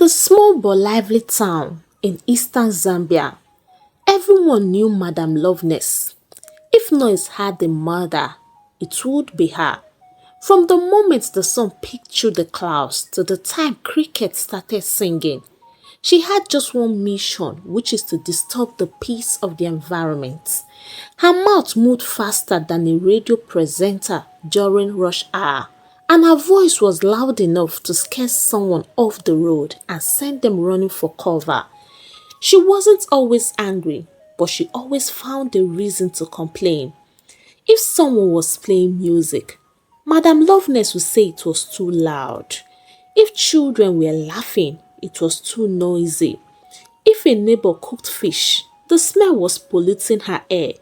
small but lively town in eastern Zambia, everyone knew Madam Loveness. If Noise had a mother, it would be her. From the moment the sun peeked through the clouds to the time cricket started singing, she had just one mission, which is to disturb the peace of the environment. Her mouth moved faster than a radio presenter during rush hour, and her voice was loud enough to scare someone off the road and send them running for cover. She wasn't always angry, but she always found a reason to complain. If someone was playing music, Madam Loveness would say it was too loud. If children were laughing, it was too noisy. If a neighbor cooked fish, the smell was polluting her air.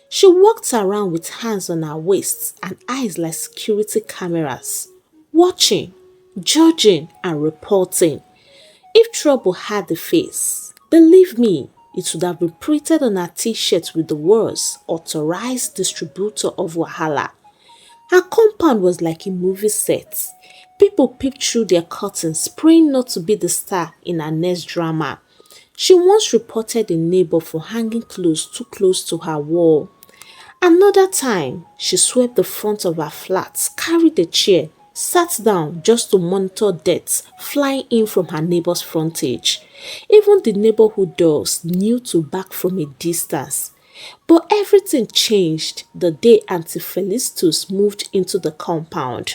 She walked around with hands on her waist and eyes like security cameras, watching, judging, and reporting. If trouble had a face, believe me, it would have been printed on her t-shirt with the words "Authorized Distributor of Wahala." Her compound was like a movie set. People peeped through their curtains, praying not to be the star in her next drama. She once reported a neighbor for hanging clothes too close to her wall. Another time, she swept the front of her flat, carried a chair, sat down just to monitor deaths flying in from her neighbor's frontage. Even the neighborhood dogs knew to back from a distance. But everything changed the day Auntie Felistus moved into the compound.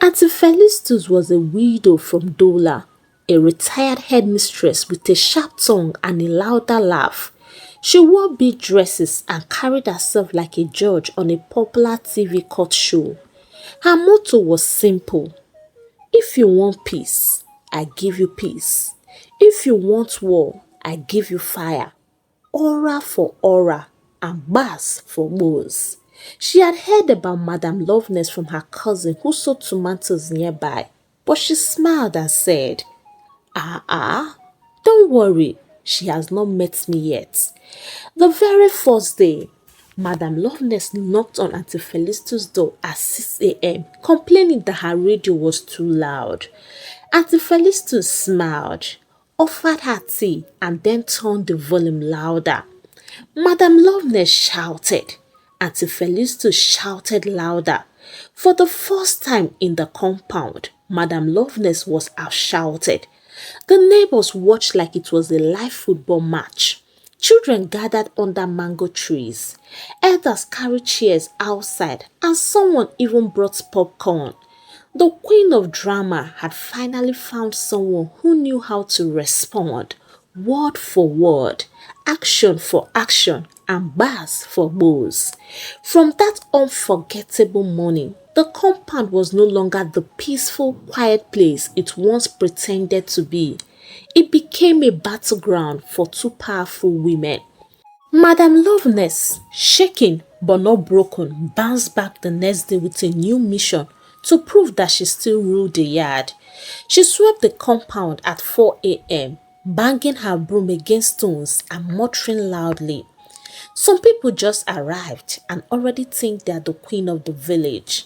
Auntie Felistus was a widow from Dola, a retired headmistress with a sharp tongue and a louder laugh. She wore big dresses and carried herself like a judge on a popular TV court show. Her motto was simple: if you want peace, I give you peace. If you want war, I give you fire. Aura for aura and bars for bows. She had heard about Madam Loveness from her cousin who sold tomatoes nearby, but she smiled and said, don't worry, she has not met me yet. The very first day, Madam Loveness knocked on Auntie Felistus' door at 6 a.m., complaining that her radio was too loud. Auntie Felistus smiled, offered her tea, and then turned the volume louder. Madam Loveness shouted. Auntie Felistus shouted louder. For the first time in the compound, Madam Loveness was outshouted. The neighbors watched like it was a live football match. Children gathered under mango trees. Elders carried chairs outside, and someone even brought popcorn. The queen of drama had finally found someone who knew how to respond, word for word, action for action, and bars for bows. From that unforgettable morning, the compound was no longer the peaceful, quiet place it once pretended to be. It became a battleground for two powerful women. Madam Loveness, shaken but not broken, bounced back the next day with a new mission to prove that she still ruled the yard. She swept the compound at 4 a.m., banging her broom against stones and muttering loudly. Some people just arrived and already think they are the queen of the village.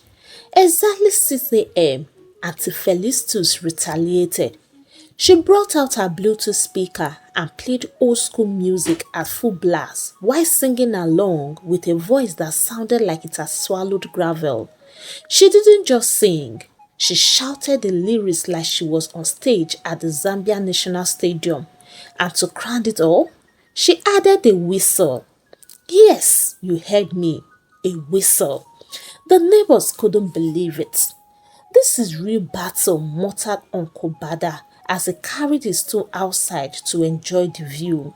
Exactly 6 a.m., Auntie Felistus retaliated. She brought out her Bluetooth speaker and played old school music at full blast while singing along with a voice that sounded like it had swallowed gravel. She didn't just sing, she shouted the lyrics like she was on stage at the Zambia National Stadium. And to crown it all, she added a whistle. Yes, you heard me, a whistle. The neighbors couldn't believe it. This is real battle, muttered Uncle Bada as he carried his stool outside to enjoy the view.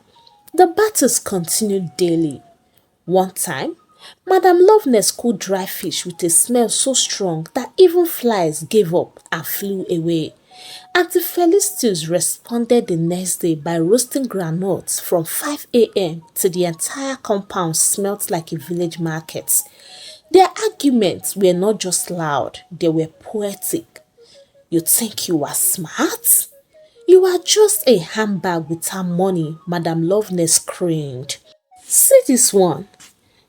The battles continued daily. One time, Madam Loveness cooked dry fish with a smell so strong that even flies gave up and flew away. Auntie Felistus responded the next day by roasting groundnuts from 5 a.m. till the entire compound smelt like a village market. Their arguments were not just loud, they were poetic. You think you are smart? You are just a handbag without money, Madam Loveness screamed. See this one.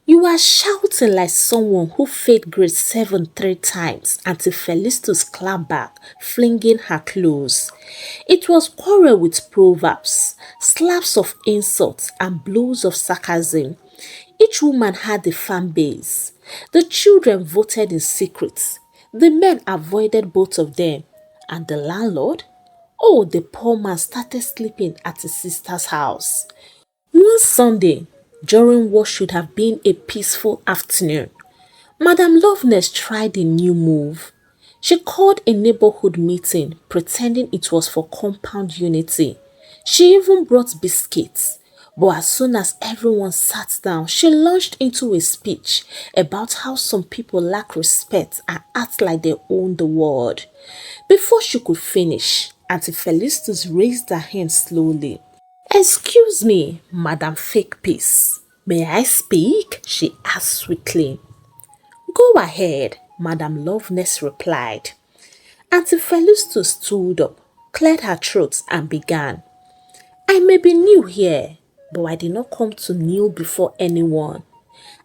You are shouting like someone who failed grade 7 3 times, Auntie Felistus clapped back, flinging her clothes. It was quarrel with proverbs, slaps of insults, and blows of sarcasm. Each woman had a fan base. The children voted in secret. The men avoided both of them. And the landlord? Oh, the poor man started sleeping at his sister's house. One Sunday, during what should have been a peaceful afternoon, Madam Loveness tried a new move. She called a neighborhood meeting pretending it was for compound unity. She even brought biscuits. But as soon as everyone sat down, she launched into a speech about how some people lack respect and act like they own the world. Before she could finish, Auntie Felistus raised her hand slowly. "Excuse me, Madam Fake Peace. May I speak?" she asked sweetly. "Go ahead," Madam Loveness replied. Auntie Felistus stood up, cleared her throat and began. "I may be new here, but I did not come to kneel before anyone.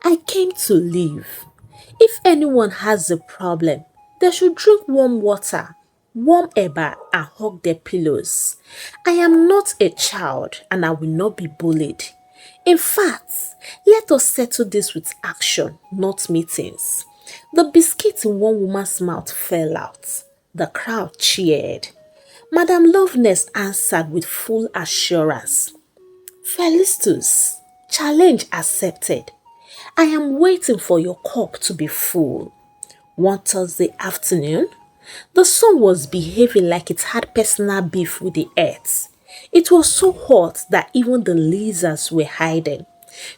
I came to live. If anyone has a problem, they should drink warm water, warm eba, and hug their pillows. I am not a child and I will not be bullied. In fact, let us settle this with action, not meetings." The biscuit in one woman's mouth fell out. The crowd cheered. Madam Loveness answered with full assurance. "Felistus, challenge accepted. I am waiting for your cup to be full." One Thursday afternoon, the sun was behaving like it had personal beef with the earth. It was so hot that even the lizards were hiding.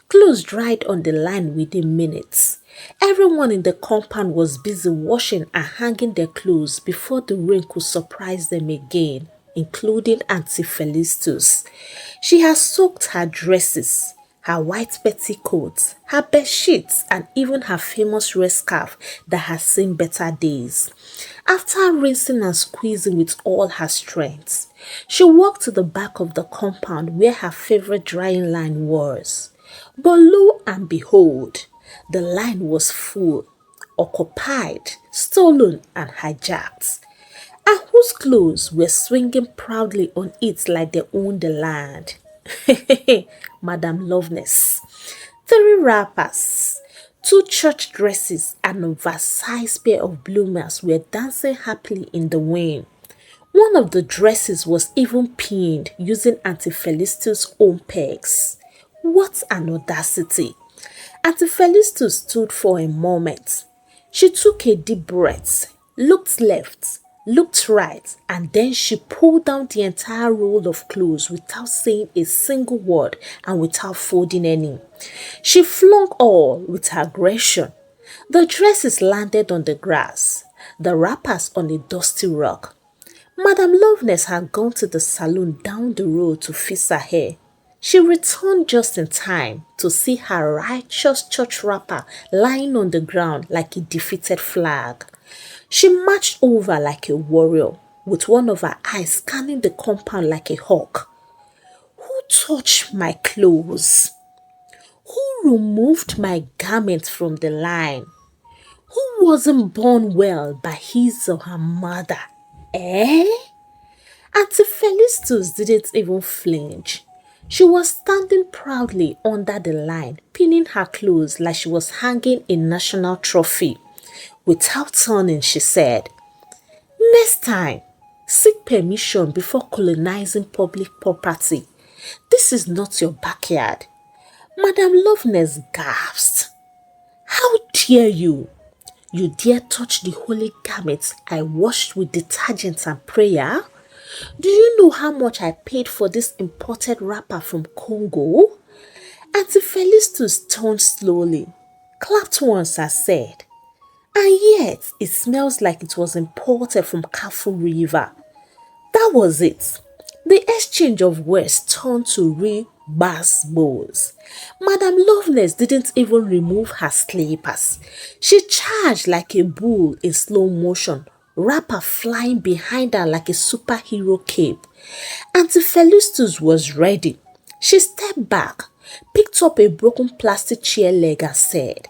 Clothes dried on the line within minutes. Everyone in the compound was busy washing and hanging their clothes before the rain could surprise them again, including Auntie Felistus. She had soaked her dresses, her white petticoats, her bed sheets, and even her famous red scarf that had seen better days. After rinsing and squeezing with all her strength, she walked to the back of the compound where her favorite drying line was. But lo and behold, the line was full, occupied, stolen, and hijacked, and whose clothes were swinging proudly on it like they owned the land. Madam Loveness. 3 wrappers, 2 church dresses, and an oversized pair of bloomers were dancing happily in the wind. One of the dresses was even pinned using Auntie Felistus' own pegs. What an audacity! Auntie Felistus stood for a moment. She took a deep breath, looked left, looked right, and then she pulled down the entire roll of clothes without saying a single word and without folding any. She flung all with aggression. The dresses landed on the grass, the wrappers on a dusty rug. Madam Loveness had gone to the salon down the road to fix her hair. She returned just in time to see her righteous church wrapper lying on the ground like a defeated flag. She marched over like a warrior, with one of her eyes scanning the compound like a hawk. "Who touched my clothes? Who removed my garments from the line? Who wasn't born well by his or her mother? Eh?" Auntie Felistus didn't even flinch. She was standing proudly under the line, pinning her clothes like she was hanging a national trophy. Without turning, she said, "Next time, seek permission before colonizing public property. This is not your backyard." Madam Loveness gasped. "How dare you? You dare touch the holy garments I washed with detergent and prayer? Do you know how much I paid for this imported wrapper from Congo?" Auntie Felistus turned slowly, clapped once and said, "And yet it smells like it was imported from Kafu River." That was it. The exchange of words turned to real bass bowls. Madam Loveness didn't even remove her slippers. She charged like a bull in slow motion, wrapper flying behind her like a superhero cape. Auntie Felistus was ready. She stepped back, picked up a broken plastic chair leg and said,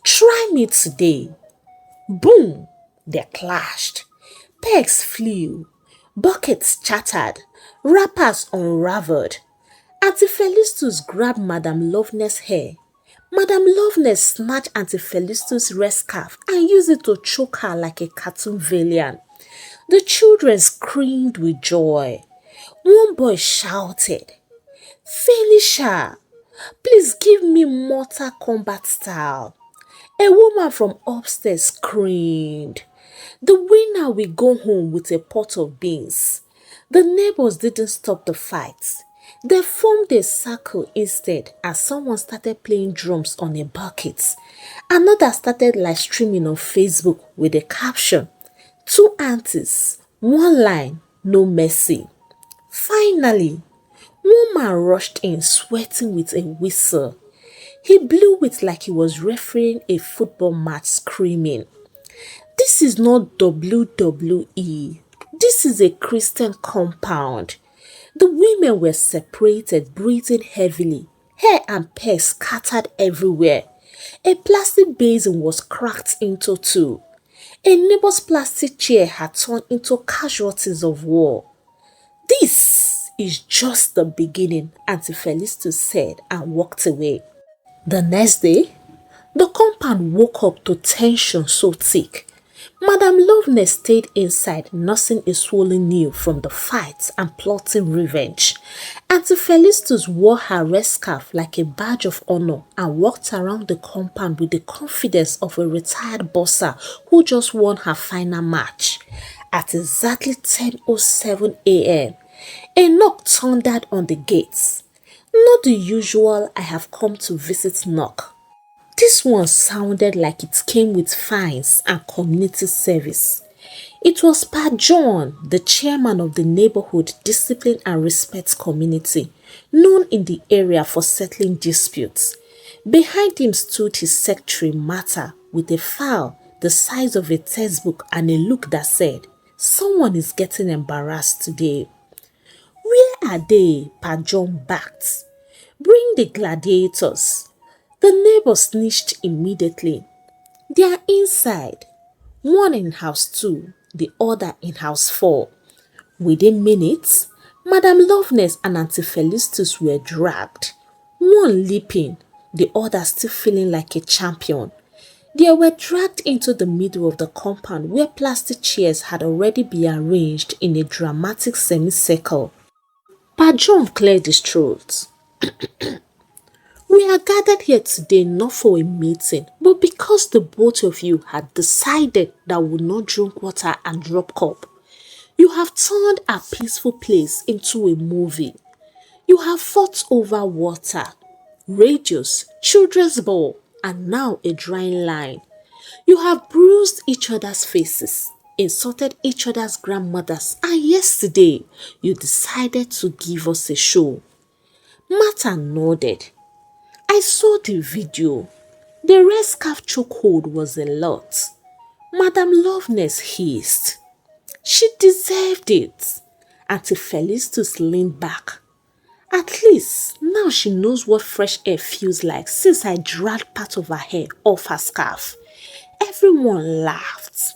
"Try me today." Boom! They clashed. Pegs flew. Buckets chattered. Wrappers unraveled. Auntie Felistus grabbed Madam Loveness' hair. Madam Loveness snatched Auntie Felistus' red scarf and used it to choke her like a cartoon villain. The children screamed with joy. One boy shouted, "Finish her! Please give me Mortal Kombat style." A woman from upstairs screamed, "The winner will go home with a pot of beans." The neighbors didn't stop the fight. They formed a circle instead as someone started playing drums on a bucket. Another started live streaming on Facebook with a caption, "Two aunties, one line, no mercy." Finally, one man rushed in sweating with a whistle. He blew it like he was refereeing a football match, screaming, "This is not WWE. This is a Christian compound." The women were separated, breathing heavily. Hair and pegs scattered everywhere. A plastic basin was cracked into two. A neighbor's plastic chair had turned into casualties of war. "This is just the beginning," Auntie Felistus said and walked away. The next day, the compound woke up to tension so thick. Madam Loveness stayed inside nursing a swollen knee from the fight and plotting revenge. Auntie Felistus wore her red scarf like a badge of honor and walked around the compound with the confidence of a retired boxer who just won her final match. At exactly 10:07 a.m., a knock thundered on the gates. Not the usual "I have come to visit" knock. This one sounded like it came with fines and community service. It was Pa John, the chairman of the neighborhood Discipline and Respect Committee, known in the area for settling disputes. Behind him stood his secretary Martha with a file the size of a textbook and a look that said, "Someone is getting embarrassed today." "Where are they?" Pa John barked. "Bring the gladiators." The neighbors snitched immediately. "They are inside. One in house 2, the other in house 4. Within minutes, Madam Loveness and Auntie Felistus were dragged. One leaping, the other still feeling like a champion. They were dragged into the middle of the compound where plastic chairs had already been arranged in a dramatic semicircle. Pa John cleared his throat. "We are gathered here today not for a meeting, but because the both of you had decided that we would not drink water and drop cup. You have turned a peaceful place into a movie. You have fought over water, radios, children's ball, and now a drying line. You have bruised each other's faces, insulted each other's grandmothers, and yesterday you decided to give us a show." Martha nodded. "I saw the video. The red scarf chokehold was a lot." Madam Loveness hissed. "She deserved it." Auntie Felistus leaned back. "At least now she knows what fresh air feels like since I dragged part of her hair off her scarf." Everyone laughed.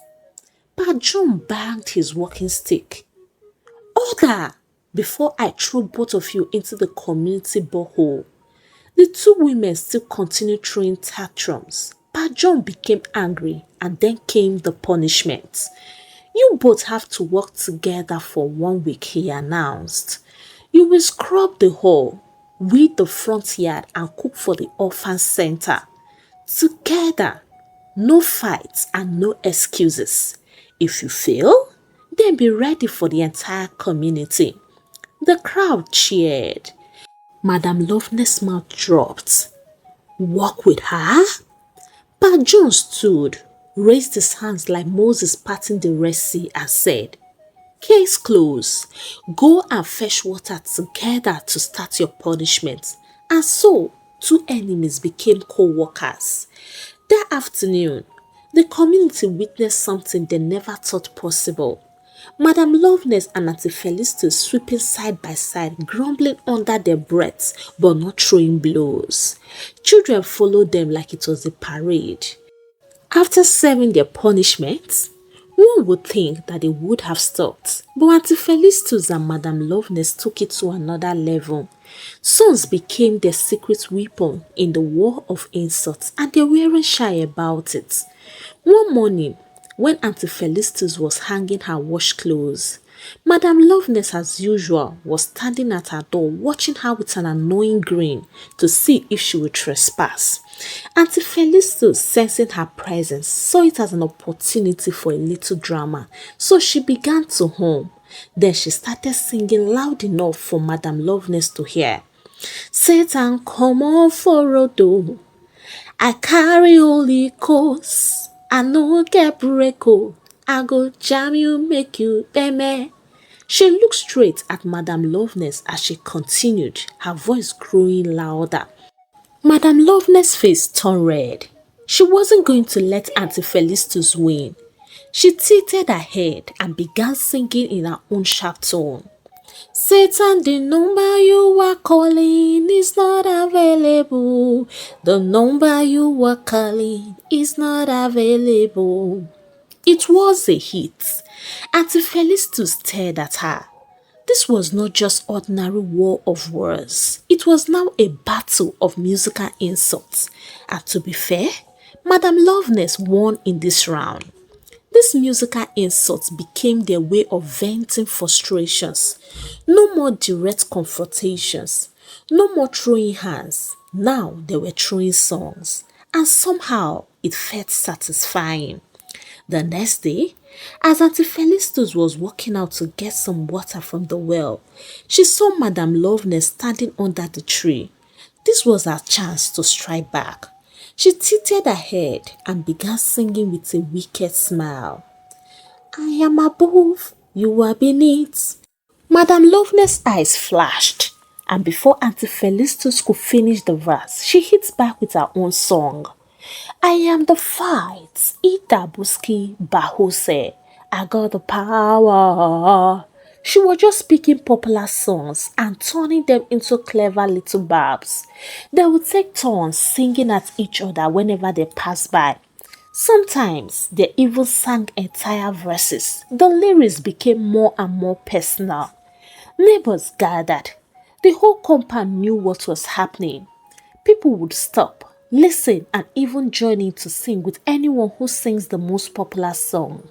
Pa John banged his walking stick. "Order! Before I throw both of you into the community borehole." The two women still continued throwing tantrums. Pa John became angry and then came the punishment. "You both have to work together for 1 week," he announced. "You will scrub the hall, weed the front yard and cook for the orphan center. Together, no fights and no excuses. If you fail, then be ready for the entire community." The crowd cheered. Madam Loveness' mouth dropped. "Walk with her?" Pa John stood, raised his hands like Moses parting the Red Sea and said, "Case closed. Go and fetch water together to start your punishment." And so, two enemies became co-workers. That afternoon, the community witnessed something they never thought possible. Madam Loveness and Auntie Felistus sweeping side by side, grumbling under their breaths but not throwing blows. Children followed them like it was a parade. After serving their punishments, one would think that they would have stopped, but Auntie Felistus and Madam Loveness took it to another level. Songs became their secret weapon in the war of insults, and they weren't shy about it. One morning, when Auntie Felistus was hanging her wash clothes, Madam Loveness, as usual, was standing at her door watching her with an annoying grin to see if she would trespass. Auntie Felistus, sensing her presence, saw it as an opportunity for a little drama, so she began to hum. Then she started singing loud enough for Madam Loveness to hear. Satan, come on for rodo. I carry Holy Ghost. I no get breako. I go jam you, make you beme. She looked straight at Madam Loveness as she continued, her voice growing louder. Madam Loveness' face turned red. She wasn't going to let Auntie Felistus win. She tilted her head and began singing in her own sharp tone. Satan, the number you are calling is not available. The number you are calling is not available. It was a hit. Auntie Felistus stared at her. This was not just ordinary war of words. It was now a battle of musical insults. And to be fair, Madam Loveness won in this round. These musical insults became their way of venting frustrations. No more direct confrontations. No more throwing hands. Now they were throwing songs. And somehow it felt satisfying. The next day, as Auntie Felistus was walking out to get some water from the well, she saw Madam Loveness standing under the tree. This was her chance to strike back. She tilted her head and began singing with a wicked smile. I am above, you are beneath. Madam Loveness' eyes flashed, and before Auntie Felistus could finish the verse, she hit back with her own song. I am the fight, Itabuski Bahose. I got the power. She was just picking popular songs and turning them into clever little barbs. They would take turns singing at each other whenever they passed by. Sometimes they even sang entire verses. The lyrics became more and more personal. Neighbors gathered. The whole compound knew what was happening. People would stop, listen, and even join in to sing with anyone who sings the most popular song.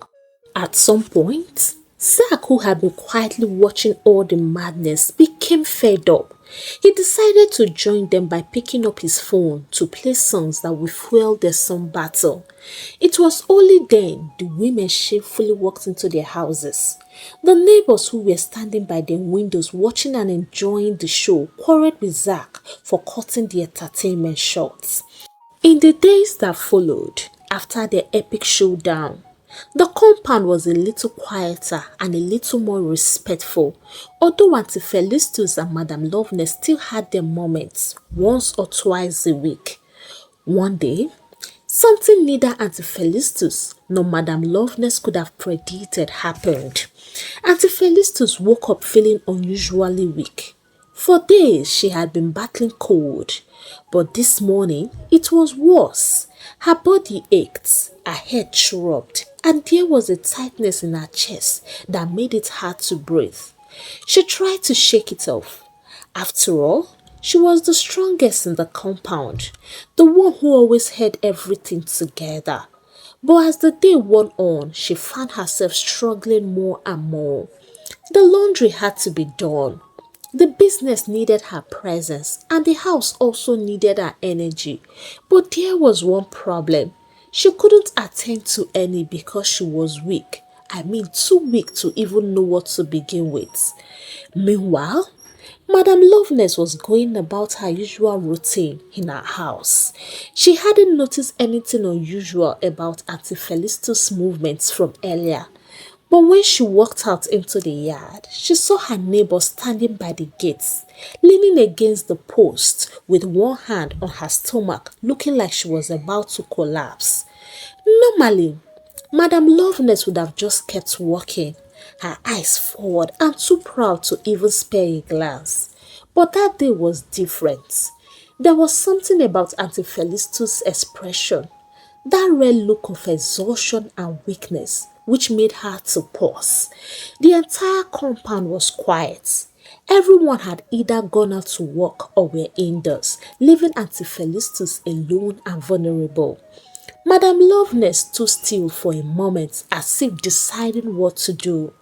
At some point, Zach, who had been quietly watching all the madness, became fed up. He decided to join them by picking up his phone to play songs that would fuel their song battle. It was only then the women shamefully walked into their houses. The neighbors who were standing by their windows watching and enjoying the show quarreled with Zach for cutting the entertainment short. In the days that followed, after their epic showdown, the compound was a little quieter and a little more respectful, although Auntie Felistus and Madam Loveness still had their moments once or twice a week. One day, something neither Auntie Felistus nor Madam Loveness could have predicted happened. Auntie Felistus woke up feeling unusually weak. For days she had been battling cold, but this morning it was worse. Her body ached, her head throbbed, and there was a tightness in her chest that made it hard to breathe. She tried to shake it off. After all, she was the strongest in the compound, the one who always held everything together. But as the day wore on, she found herself struggling more and more. The laundry had to be done. The business needed her presence, and the house also needed her energy. But there was one problem. She couldn't attend to any because she was weak. I mean, too weak to even know what to begin with. Meanwhile, Madam Loveness was going about her usual routine in her house. She hadn't noticed anything unusual about Auntie Felistus' movements from earlier. But when she walked out into the yard, she saw her neighbor standing by the gates, leaning against the post with one hand on her stomach, looking like she was about to collapse. Normally, Madam Loveness would have just kept walking, her eyes forward and too proud to even spare a glance. But that day was different. There was something about Auntie Felistus' expression, that rare look of exhaustion and weakness, which made her to pause. The entire compound was quiet. Everyone had either gone out to work or were indoors, leaving Auntie Felistus alone and vulnerable. Madame Loveness stood still for a moment as if deciding what to do.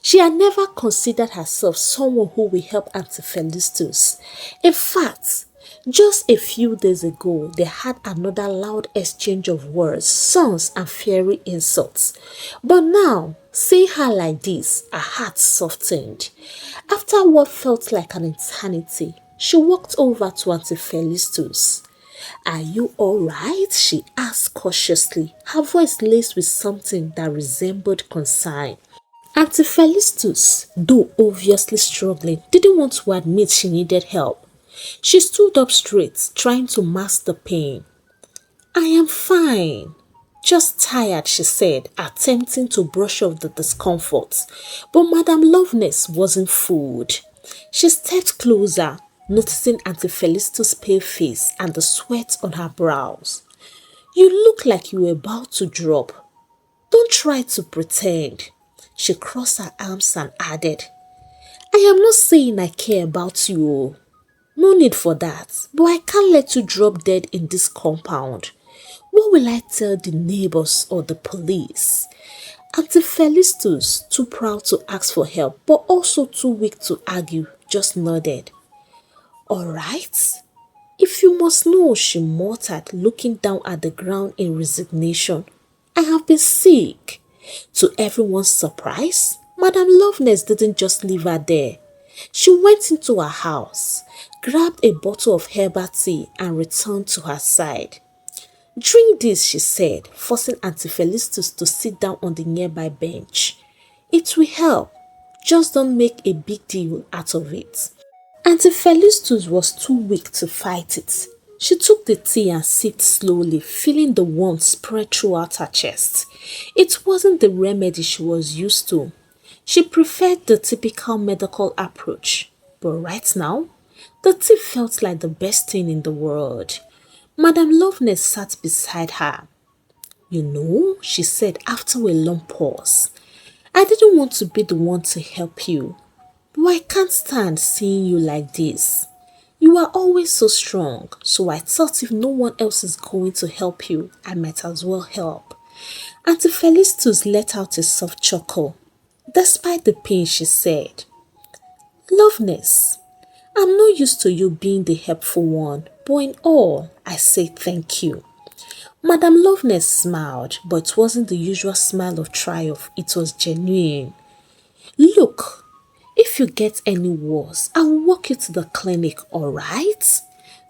She had never considered herself someone who would help Auntie Felistus. In fact, just a few days ago, they had another loud exchange of words, songs, and fiery insults. But now, seeing her like this, her heart softened. After what felt like an eternity, she walked over to Auntie Felistus. "Are you all right?" she asked cautiously, her voice laced with something that resembled concern. Auntie Felistus, though obviously struggling, didn't want to admit she needed help. She stood up straight, trying to mask the pain. "I am fine. Just tired," she said, attempting to brush off the discomfort. But Madame Loveness wasn't fooled. She stepped closer, noticing Auntie Felistus' pale face and the sweat on her brows. "You look like you were about to drop. Don't try to pretend." She crossed her arms and added, "I am not saying I care about you. No need for that, but I can't let you drop dead in this compound. What will I tell the neighbors or the police?" Auntie Felistus, too proud to ask for help but also too weak to argue, just nodded. "All right. If you must know," she muttered, looking down at the ground in resignation, "I have been sick." To everyone's surprise, Madame Loveness didn't just leave her there. She went into her house, grabbed a bottle of herbal tea and returned to her side. "Drink this," she said, forcing Auntie Felistus to sit down on the nearby bench. "It will help. Just don't make a big deal out of it." Auntie Felistus was too weak to fight it. She took the tea and sipped slowly, feeling the warmth spread throughout her chest. It wasn't the remedy she was used to. She preferred the typical medical approach. But right now, the tea felt like the best thing in the world. Madame Loveness sat beside her. "You know," she said after a long pause, "I didn't want to be the one to help you. But I can't stand seeing you like this. You are always so strong, so I thought if no one else is going to help you, I might as well help." Auntie Felistus let out a soft chuckle. Despite the pain, she said, "Loveness, I'm not used to you being the helpful one, but in all, I say thank you." Madame Loveness smiled, but it wasn't the usual smile of triumph, it was genuine. "Look, if you get any worse, I will walk you to the clinic, alright?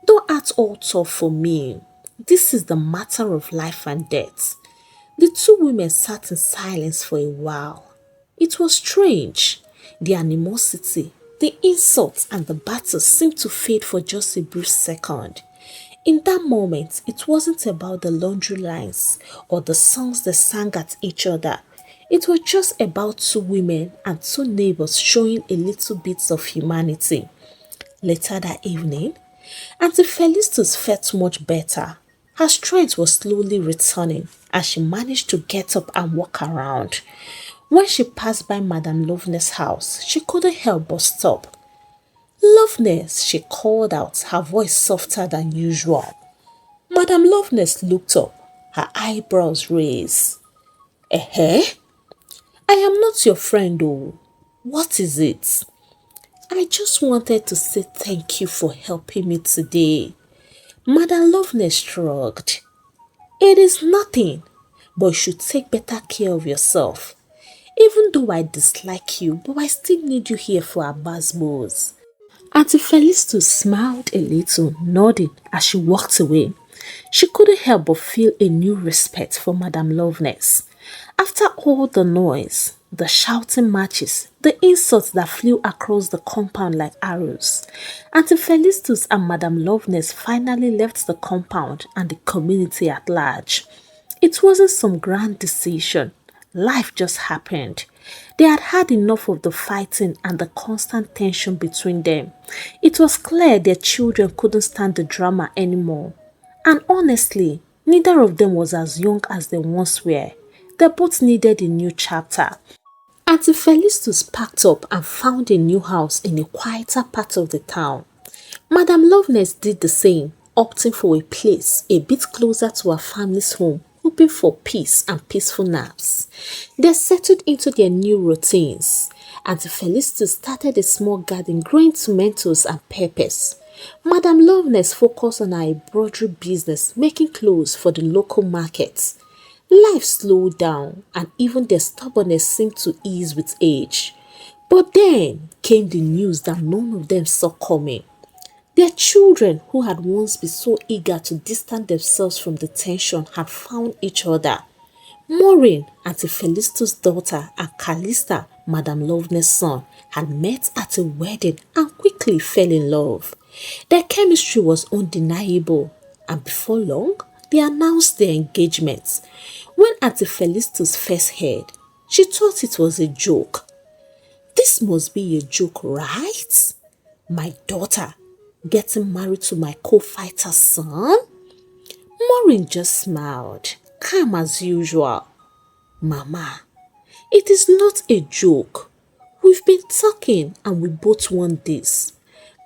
Don't act all tough for me. This is the matter of life and death." The two women sat in silence for a while. It was strange. The animosity, the insults, and the battle seemed to fade for just a brief second. In that moment, it wasn't about the laundry lines or the songs they sang at each other. It was just about two women and two neighbors showing a little bit of humanity. Later that evening, Auntie Felistus felt much better. Her strength was slowly returning and she managed to get up and walk around. When she passed by Madame Loveness' house, she couldn't help but stop. "Loveness," she called out, her voice softer than usual. Madame Loveness looked up, her eyebrows raised. "Eh? I am not your friend though. What is it?" "I just wanted to say thank you for helping me today." Madame Loveness shrugged. "It is nothing, but you should take better care of yourself. Even though I dislike you, but I still need you here for our basbos." Auntie Felistus smiled a little, nodding as she walked away. She couldn't help but feel a new respect for Madame Loveness. After all the noise, the shouting matches, the insults that flew across the compound like arrows, Auntie Felistus and Madame Loveness finally left the compound and the community at large. It wasn't some grand decision. Life just happened. They had had enough of the fighting and the constant tension between them. It was clear their children couldn't stand the drama anymore. And honestly, neither of them was as young as they once were. They both needed a new chapter. Auntie Felistus packed up and found a new house in a quieter part of the town. Madam Loveness did the same, opting for a place a bit closer to her family's home, hoping for peace and peaceful naps. They settled into their new routines. Auntie Felistus started a small garden growing tomatoes and peppers. Madam Loveness focused on her embroidery business, making clothes for the local markets. Life slowed down and even their stubbornness seemed to ease with age. But then came the news that none of them saw coming. Their children, who had once been so eager to distance themselves from the tension, had found each other. Maureen, Auntie Felistus' daughter, and Callista, Madam Loveness' son, had met at a wedding and quickly fell in love. Their chemistry was undeniable, and before long, they announced their engagement. When Auntie Felistus first heard, she thought it was a joke. This must be a joke, right? My daughter getting married to my co-fighter's son? Maureen just smiled, calm as usual. Mama, it is not a joke. We've been talking and we both want this.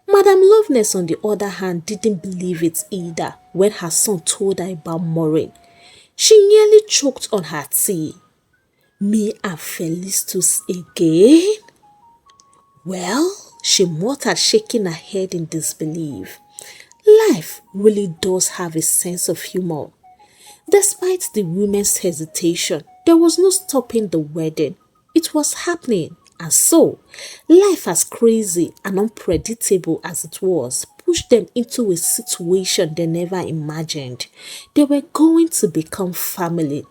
Madam Loveness, on the other hand, didn't believe it either when her son told her about Maureen. She nearly choked on her tea. Me and Felistus again? Well, she muttered, shaking her head in disbelief. Life really does have a sense of humor. Despite the women's hesitation, there was no stopping the wedding. It was happening, and so, life as crazy and unpredictable as it was, pushed them into a situation they never imagined. They were going to become family.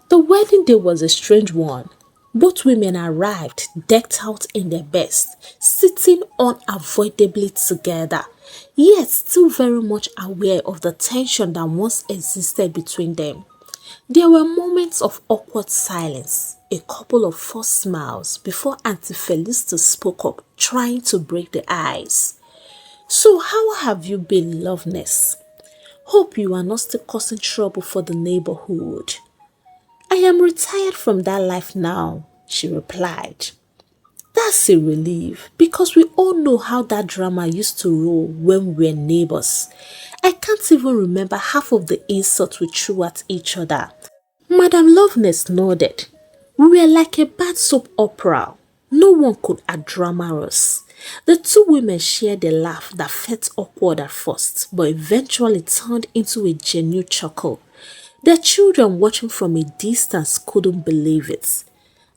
The wedding day was a strange one. Both women arrived decked out in their best, sitting unavoidably together, yet still very much aware of the tension that once existed between them. There were moments of awkward silence, a couple of forced smiles before Auntie Felistus spoke up, trying to break the ice. So how have you been, Loveness? Hope you are not still causing trouble for the neighborhood. I am retired from that life now, she replied. That's a relief because we all know how that drama used to roll when we were neighbors. I can't even remember half of the insults we threw at each other. Madam Loveness nodded. We were like a bad soap opera. No one could out-drama us. The two women shared a laugh that felt awkward at first, but eventually turned into a genuine chuckle. Their children watching from a distance couldn't believe it.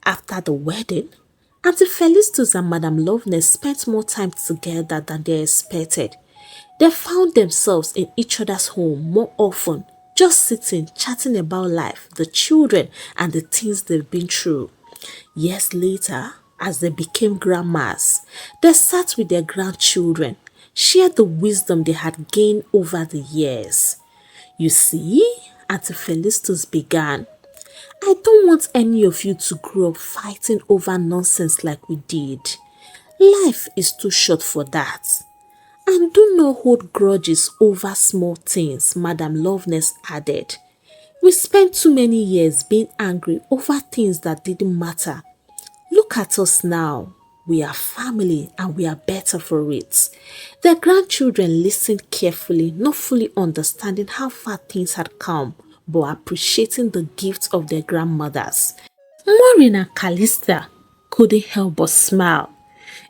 After the wedding, Auntie Felistus and Madam Loveness spent more time together than they expected. They found themselves in each other's home more often, just sitting, chatting about life, the children, and the things they've been through. Years later, as they became grandmas, they sat with their grandchildren, shared the wisdom they had gained over the years. You see, Auntie Felistus began, I don't want any of you to grow up fighting over nonsense like we did. Life is too short for that. And do not hold grudges over small things, Madam Loveness added. We spent too many years being angry over things that didn't matter. Look at us now. We are family and we are better for it. The grandchildren listened carefully, not fully understanding how far things had come, but appreciating the gifts of their grandmothers. Maureen and Callista couldn't help but smile.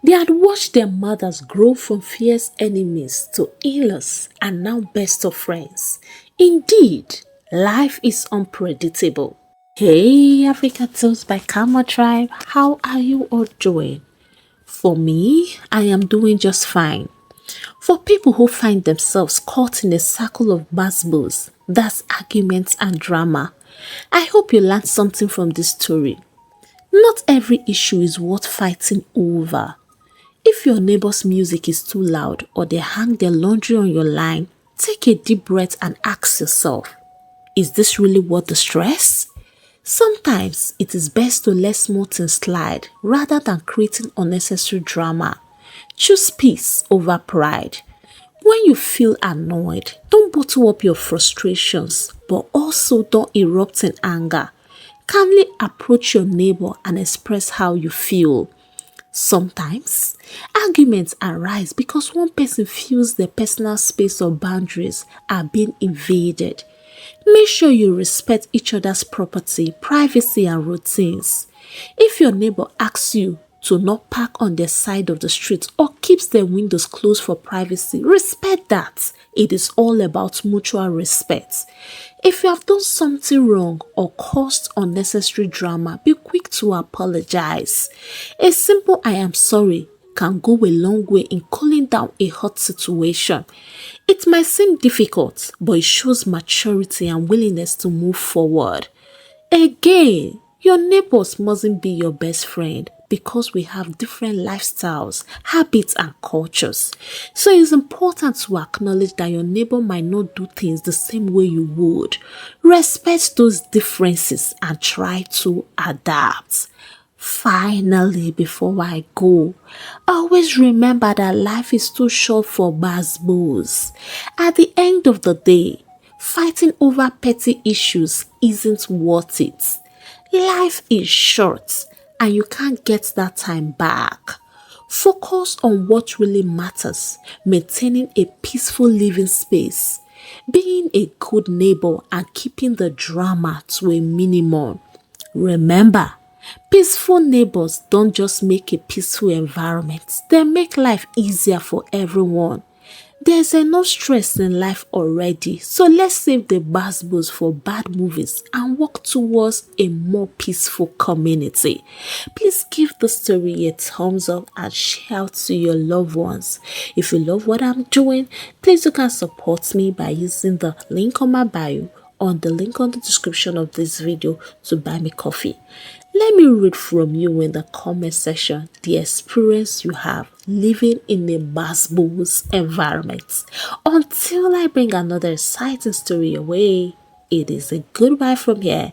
They had watched their mothers grow from fierce enemies to in-laws and now best of friends. Indeed, life is unpredictable. Hey, Africa Tales by Karma Tribe, how are you all doing? For me, I am doing just fine. For people who find themselves caught in a circle of masbos, that's arguments and drama, I hope you learned something from this story. Not every issue is worth fighting over. If your neighbor's music is too loud or they hang their laundry on your line, take a deep breath and ask yourself, is this really worth the stress? Sometimes it is best to let small things slide rather than creating unnecessary drama. Choose peace over pride. When you feel annoyed, don't bottle up your frustrations, but also don't erupt in anger. Calmly approach your neighbor and express how you feel. Sometimes, arguments arise because one person feels their personal space or boundaries are being invaded. Make sure you respect each other's property, privacy, and routines. If your neighbor asks you to not park on their side of the street or keeps their windows closed for privacy, respect that. It is all about mutual respect. If you have done something wrong or caused unnecessary drama, be quick to apologize. A simple "I am sorry" can go a long way in cooling down a hot situation. It might seem difficult, but it shows maturity and willingness to move forward. Again, your neighbors mustn't be your best friend because we have different lifestyles, habits, and cultures. So it's important to acknowledge that your neighbor might not do things the same way you would. Respect those differences and try to adapt. Finally, before I go, always remember that life is too short for basbos. At the end of the day, fighting over petty issues isn't worth it. Life is short and you can't get that time back. Focus on what really matters, maintaining a peaceful living space, being a good neighbor, and keeping the drama to a minimum. Remember, peaceful neighbors don't just make a peaceful environment, they make life easier for everyone. There's enough stress in life already, so let's save the basbos for bad movies and work towards a more peaceful community. Please give the story a thumbs up and share out to your loved ones. If you love what I'm doing, please you can support me by using the link on my bio on the link on the description of this video to buy me coffee. Let me read from you in the comment section the experience you have living in a basbos environment. Until I bring another exciting story your way, it is a goodbye from here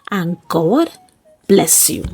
and God bless you.